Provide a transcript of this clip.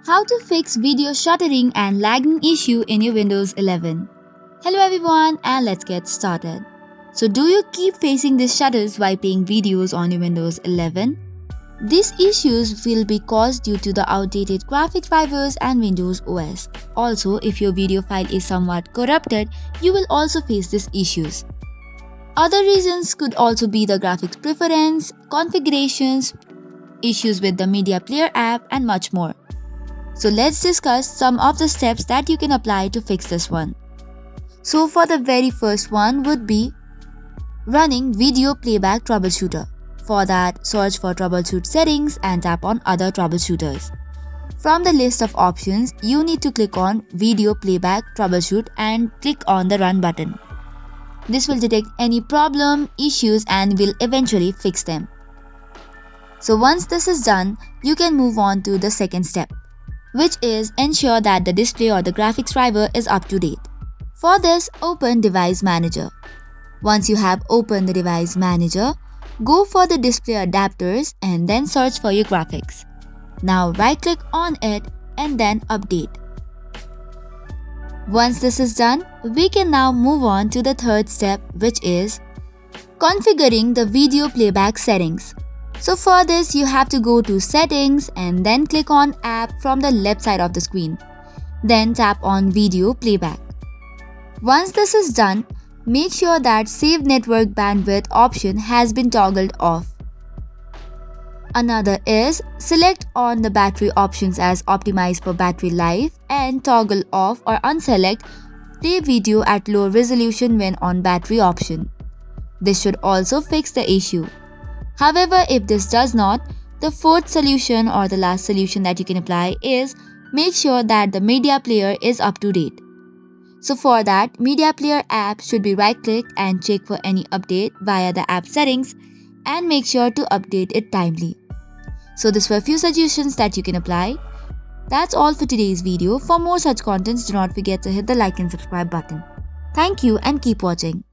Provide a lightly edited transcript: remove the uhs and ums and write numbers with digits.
How to fix video shuttering and lagging issue in your Windows 11. Hello everyone and let's get started. So do you keep facing these shutters while playing videos on your Windows 11? These issues will be caused due to the outdated graphics drivers and Windows OS. Also, if your video file is somewhat corrupted, you will also face these issues. Other reasons could also be the graphics preference, configurations, issues with the media player app and much more. So let's discuss some of the steps that you can apply to fix this one. So for the very first one would be running video playback troubleshooter. For that, search for troubleshoot settings and tap on other troubleshooters. From the list of options, you need to click on video playback troubleshoot and click on the run button. This will detect any problem, issues and will eventually fix them. So once this is done, you can move on to the second step, which is ensure that the display or the graphics driver is up to date. For this, open Device Manager. Once you have opened the Device Manager, go for the display adapters and then search for your graphics. Now right-click on it and then update. Once this is done, we can now move on to the third step, which is configuring the video playback settings. So for this, you have to go to Settings and then click on App from the left side of the screen. Then tap on Video Playback. Once this is done, make sure that Save Network Bandwidth option has been toggled off. Another is select on the battery options as Optimize for battery life and toggle off or unselect Play video at low resolution when on battery option. This should also fix the issue. However, if this does not, the fourth solution or the last solution that you can apply is make sure that the media player is up to date. So for that, media player app should be right-clicked and check for any update via the app settings and make sure to update it timely. So these were a few suggestions that you can apply. That's all for today's video. For more such contents, do not forget to hit the like and subscribe button. Thank you and keep watching.